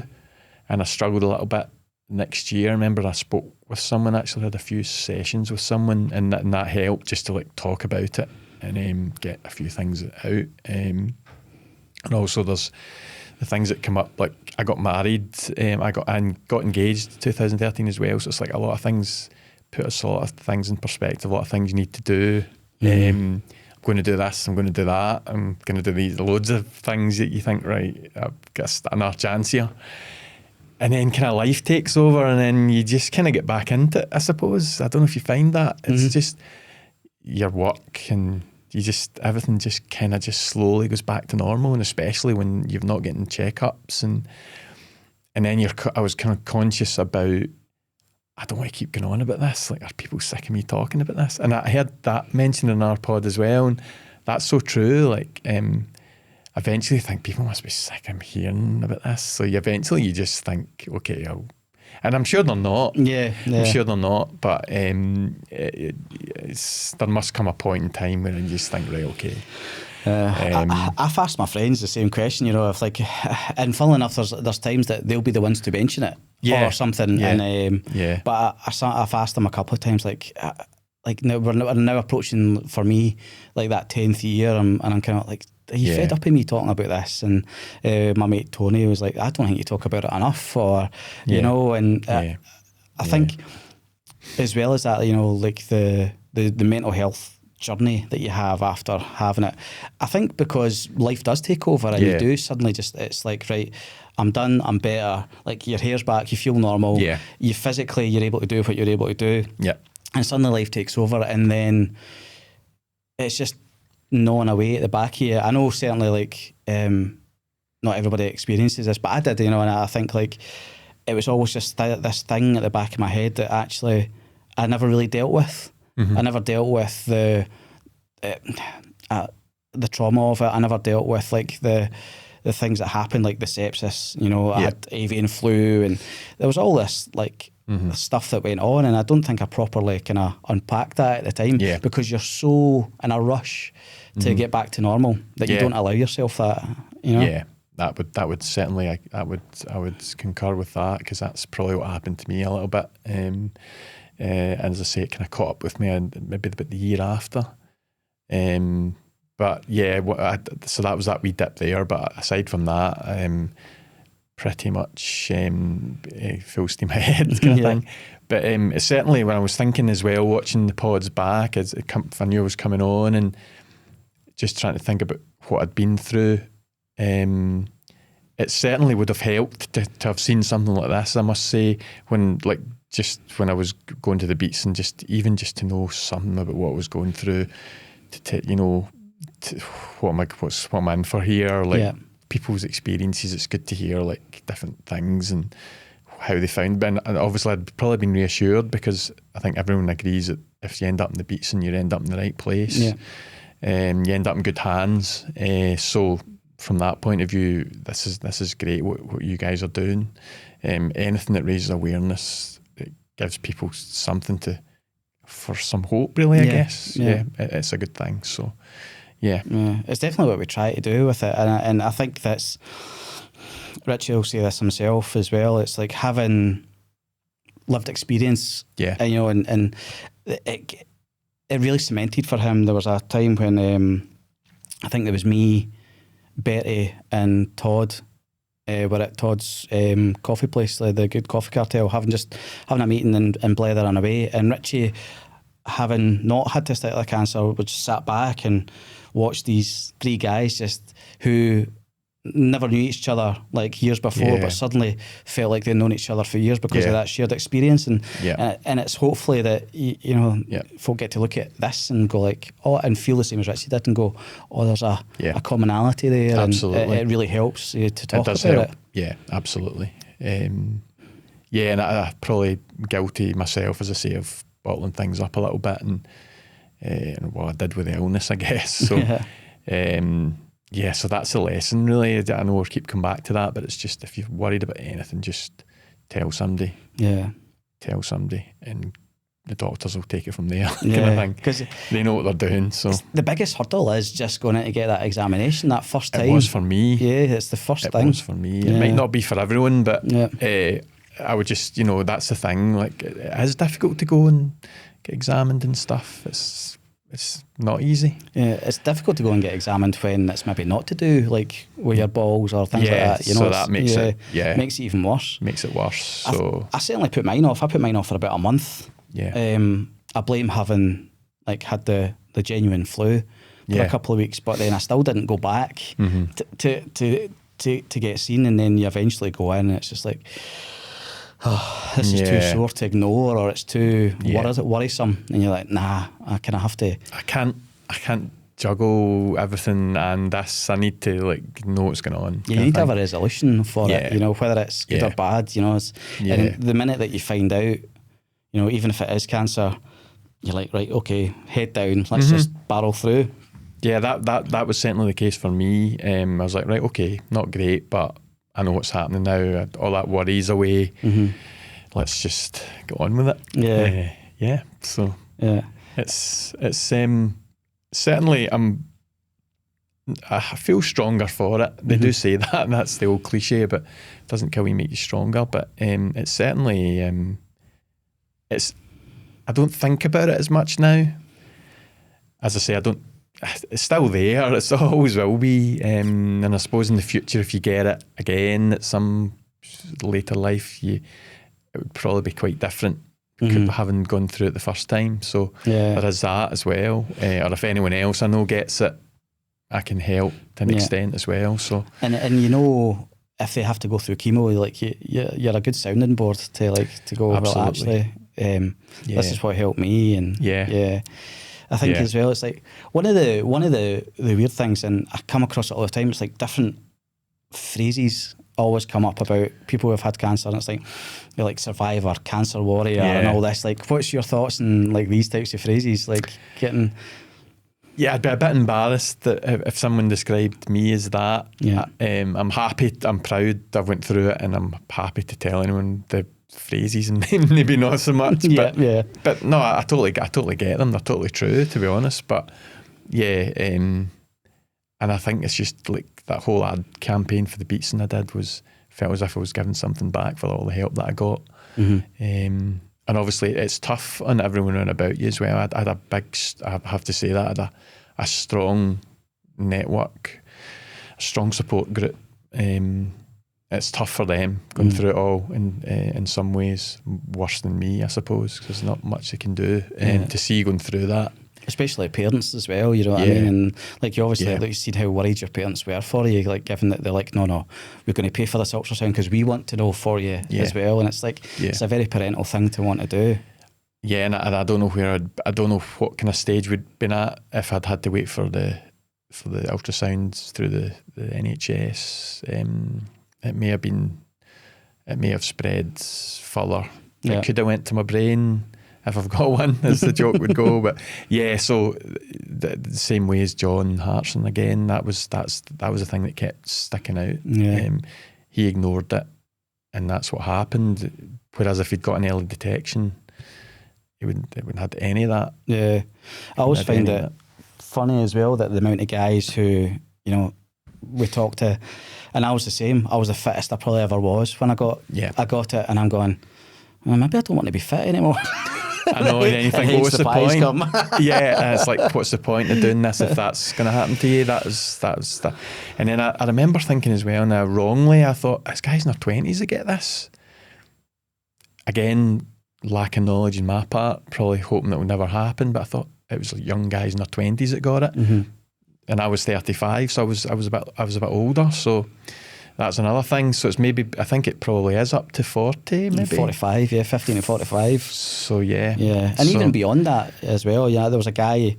and I struggled a little bit. Next year, I remember I spoke with someone, actually had a few sessions with someone, and that helped just to like talk about it and get a few things out. And also there's the things that come up, like I got married, I got engaged in 2013 as well, so it's like a lot of things, put a lot of things in perspective, a lot of things you need to do. I'm going to do this, I'm going to do that, I'm going to do these loads of things that you think, right, I've got another chance here. And then kind of life takes over, and then you just kind of get back into it, I suppose. I don't know if you find that. It's just your work, and everything just kind of just slowly goes back to normal, and especially when you're not getting checkups. And then I was kind of conscious about, I don't want to keep going on about this. Like, are people sick of me talking about this? And I heard that mentioned in our pod as well, and that's so true. Like, eventually, I think people must be sick of hearing about this. So you just think, okay, and I'm sure they're not. Yeah. I'm sure they're not. But there must come a point in time where you just think, right, okay. I've asked my friends the same question, if like, and funnily enough, there's times that they'll be the ones to mention it or something. Yeah. And but I've asked them a couple of times, like now we're now approaching for me like that 10th year, and I'm kind of like, are you fed up of me talking about this? And my mate Tony was like, I don't think you talk about it enough, or and I think as well as that, like the mental health journey that you have after having it, I think because life does take over, and you do suddenly it's like, right, I'm done, I'm better, like your hair's back, you feel normal, you physically, you're able to do what you're able to do, and suddenly life takes over, and then it's just gnawing away at the back of you. I know certainly like not everybody experiences this, but I did, and I think like it was always just this thing at the back of my head that actually I never really dealt with. I never dealt with the trauma of it. I never dealt with like the the things that happened, like the sepsis, you know, I had avian flu, and there was all this like stuff that went on, and I don't think I properly kind of unpacked that at the time, because you're so in a rush to get back to normal that you don't allow yourself that, you know. Yeah, that would certainly, I would concur with that, because that's probably what happened to me a little bit. And as I say, it kind of caught up with me maybe about the year after. But yeah, so that was that wee dip there. But aside from that, pretty much full steam ahead kind of thing. But it's certainly, when I was thinking as well, watching the pods back, as I knew I was coming on, and just trying to think about what I'd been through, it certainly would have helped to have seen something like this, I must say, when I was going to the beats, and just to know something about what I was going through, you know, what am I in for here, like people's experiences. It's good to hear like different things and how they found it. And obviously I'd probably been reassured, because I think everyone agrees that if you end up in the beats, and you end up in the right place, you end up in good hands. So from that point of view, this is great what you guys are doing. Anything that raises awareness, it gives people something for some hope, really, I guess. It's a good thing. So yeah, it's definitely what we try to do with it, and I think that's, Richie will say this himself as well, it's like having lived experience, and, you know, and it really cemented for him. There was a time when I think there was me, Betty and Todd were at Todd's coffee place, the Good Coffee Cartel, having a meeting in Blether and away, and Richie, having not had testicular cancer, would just sat back and watched these three guys just who never knew each other like years before, but suddenly felt like they'd known each other for years because of that shared experience. And it's hopefully that you know, folk get to look at this and go like, oh, and feel the same as Richie did, and go, oh, there's a commonality there. Absolutely. And it really helps to talk it does about help. it. Yeah, absolutely. And I'm probably guilty myself, as I say, of bottling things up a little bit, and what I did with the illness, I guess. So so that's a lesson, really. I know we'll keep coming back to that, but it's just, if you're worried about anything, just tell somebody. Tell somebody, and the doctors will take it from there, kind of thing. Because they know what they're doing. So the biggest hurdle is just going in to get that examination that first time. It was for me. Yeah, it's the first thing. It was for me. It might not be for everyone, but I would just, you know, that's the thing. Like, it is difficult to go and get examined and stuff. It's not easy. Yeah, it's difficult to go and get examined when it's maybe not to do, like with your balls or things like that. You know, so that makes it makes it even worse. Makes it worse. So I certainly put mine off. I put mine off for about a month. I blame having like had the genuine flu for a couple of weeks, but then I still didn't go back to get seen, and then you eventually go in, and it's just like, oh, this is too sore to ignore, or it's too worrisome, and you're like, nah, I kind of have to. I can't juggle everything, and this, I need to like know what's going on. You need to have a resolution for it, you know, whether it's good or bad, you know. And the minute that you find out, you know, even if it is cancer, you're like, right, okay, head down, let's just barrel through. Yeah, that was certainly the case for me. I was like, right, okay, not great, but I know what's happening now. All that worries away. Let's just get on with it. So it's certainly, I feel stronger for it. They do say that, and that's the old cliche, but it doesn't kill you, make you stronger. But it's certainly I don't think about it as much now. As I say, it's still there. It's always will be. And I suppose in the future, if you get it again at some later life, it would probably be quite different, having gone through it the first time. So there is that as well. Or if anyone else I know gets it, I can help to an extent as well. So and you know, if they have to go through chemo, like you're a good sounding board to go. Absolutely. Well, actually, this is what helped me, and I think as well, it's like one of the weird things, and I come across it all the time. It's like different phrases always come up about people who've had cancer, and it's like you're like survivor, cancer warrior, and all this. Like, what's your thoughts on like these types of phrases? Like getting. Yeah, I'd be a bit embarrassed that if someone described me as that. Yeah. I'm happy, I'm proud I went through it, and I'm happy to tell anyone the phrases, and maybe not so much. Yeah, but, yeah. But no, I totally get them. They're totally true, to be honest. But yeah, and I think it's just like that whole ad campaign for the beatson I did felt as if I was giving something back for all the help that I got. Mm-hmm. And obviously it's tough on everyone around about you as well. I had I have to say that, I had a strong network, a strong support group. It's tough for them going through it all in some ways, worse than me, I suppose, because there's not much they can do to see you going through that. Especially parents as well, you know what I mean? And like you obviously like, you seen how worried your parents were for you, like given that they're like, no, we're going to pay for this ultrasound because we want to know for you as well. And it's like, it's a very parental thing to want to do. Yeah, and I don't know I don't know what kind of stage we'd been at if I'd had to wait for the ultrasounds through the NHS. It may have spread further. It could have went to my brain if I've got one, as the joke would go. But yeah, so the same way as John Hartson again, that was a thing that kept sticking out. Yeah. He ignored it, and that's what happened. Whereas if he'd got an early detection, he wouldn't have had any of that. Yeah, I always find it funny as well that the amount of guys who, you know, we talked to, and I was the same. I was the fittest I probably ever was when I got it, and I'm going, well, maybe I don't want to be fit anymore. I know, and then you think, what's the point? Yeah, it's like, what's the point of doing this if that's going to happen to you? That was that. And then I remember thinking as well, now wrongly, I thought, this guy's in their 20s that get this. Again, lack of knowledge on my part, probably hoping it would never happen, but I thought it was like young guys in their 20s that got it. Mm-hmm. And I was 35, so I was a bit older, so that's another thing. So it's maybe, I think it probably is up to 40, maybe 45, 15 to 45. So yeah, and even beyond that as well. Yeah, there was a guy.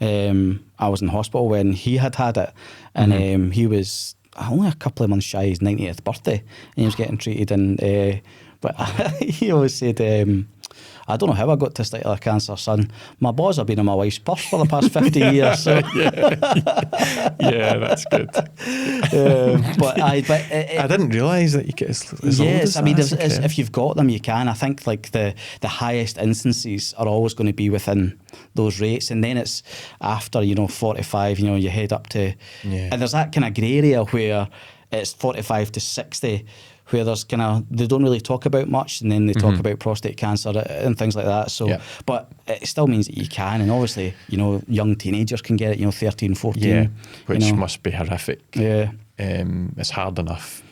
I was in hospital when he had it, and he was only a couple of months shy his 90th birthday, and he was getting treated. And but he always said, I don't know how I got testicular cancer, son. My balls have been in my wife's purse for the past 50 years. So. yeah, that's good. But I didn't realise that you get as old as that. I mean, if you've got them, you can. I think like the highest instances are always going to be within those rates, and then it's after 45. You head up to, and there's that kind of grey area where it's 45 to 60. Where there's they don't really talk about much, and then they talk about prostate cancer and things like that. So, but it still means that you can, and obviously, young teenagers can get it, 13, 14. Which must be horrific. Yeah. It's hard enough,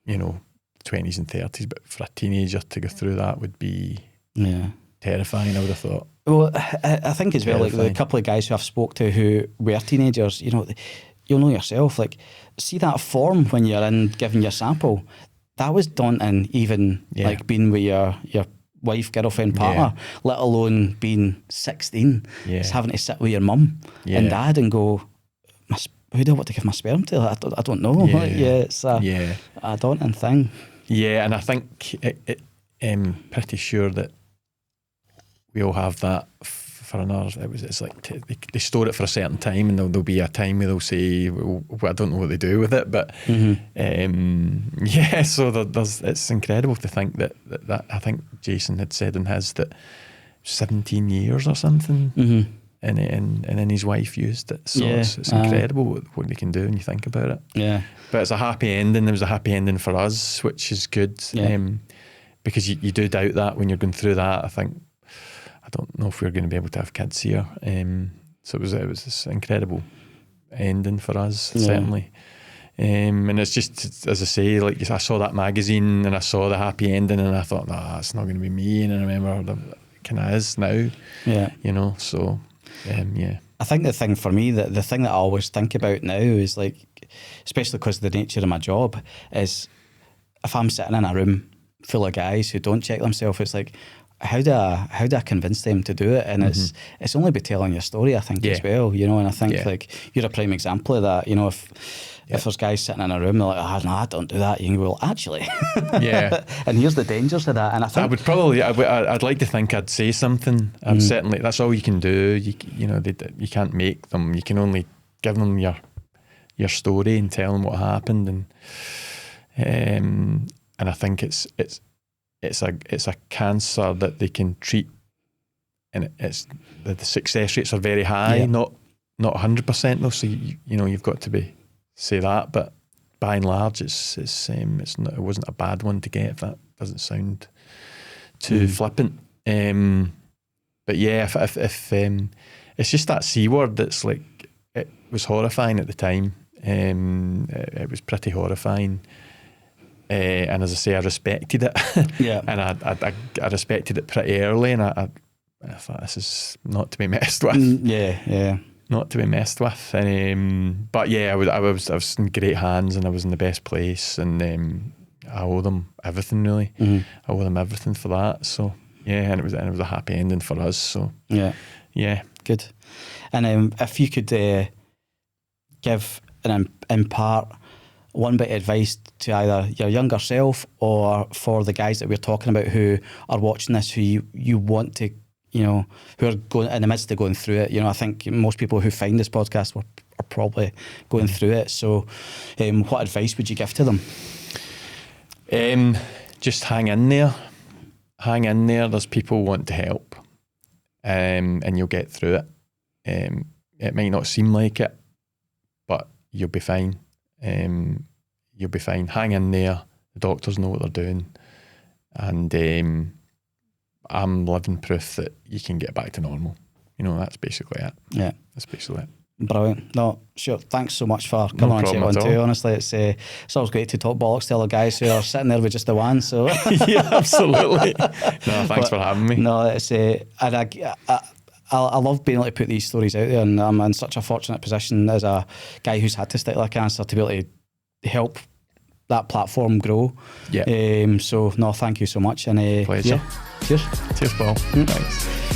20s and 30s, but for a teenager to go through that would be terrifying, I would have thought. Well, I think as well, like the couple of guys who I've spoke to who were teenagers, you'll know yourself, like, see that form when you're in giving your sample. That was daunting, even like being with your wife, girlfriend, partner, let alone being 16. Just having to sit with your mum and dad and go, who do I want to give my sperm to? I don't know. It's a daunting thing. Yeah, and I think I'm pretty sure that we all have that for another. It's like they store it for a certain time, and there'll be a time where they'll say, well, I don't know what they do with it, but so there's it's incredible to think that I think Jason had said in his that 17 years or something, and then his wife used it, so it's incredible what they can do when you think about it. Yeah, but it's a happy ending. There was a happy ending for us, which is good, because you do doubt that when you're going through that. I don't know if we're going to be able to have kids here. So it was this incredible ending for us, certainly. And it's just, as I say, like I saw that magazine and I saw the happy ending, and I thought, nah, it's not going to be me. And I remember it kind of is now. Yeah. So, I think the thing for me, the thing that I always think about now is, like, especially because of the nature of my job, is if I'm sitting in a room full of guys who don't check themselves, it's like, how do I convince them to do it? And it's only by telling your story, I think, as well, you know. And I think like you're a prime example of that. You know, if there's guys sitting in a room, they're like, oh, no, I don't do that. You can go, well, actually, and here's the dangers of that. And I think I would probably, I'd like to think I'd say something. I'm certainly, that's all you can do. You know, you can't make them. You can only give them your story and tell them what happened. And I think it's a cancer that they can treat, and it's the success rates are very high, not 100% though. So you know, you've got to say that, but by and large, it's not, it wasn't a bad one to get. If that doesn't sound too flippant, but yeah, if it's just that C word that's like, it was horrifying at the time. It was pretty horrifying. And as I say, I respected it. And I respected it pretty early, and I thought, this is not to be messed with. Not to be messed with. But yeah, I was in great hands, and I was in the best place, and I owe them everything, really. I owe them everything for that. So yeah, and it was a happy ending for us. So yeah, good. And if you could give and impart one bit of advice to either your younger self or for the guys that we're talking about who are watching this, who you want to, you know, who are going in the midst of going through it. You know, I think most people who find this podcast are probably going through it. So what advice would you give to them? Just hang in there. Hang in there. There's people want to help, and you'll get through it. It might not seem like it, but you'll be fine. You'll be fine. Hang in there. The doctors know what they're doing, and I'm living proof that you can get back to normal. You know, that's basically it. Yeah, that's basically it. Brilliant. No, sure. Thanks so much for coming on Chat One too. Honestly, it's always great to talk bollocks to other guys who are sitting there with just the one. So yeah, absolutely. No, thanks for having me. No, it's and I love being able to put these stories out there, and I'm in such a fortunate position as a guy who's had testicular cancer to be able to help that platform grow. Yeah. So no, thank you so much. And pleasure. Yeah, cheers. Cheers, Paul. Thanks.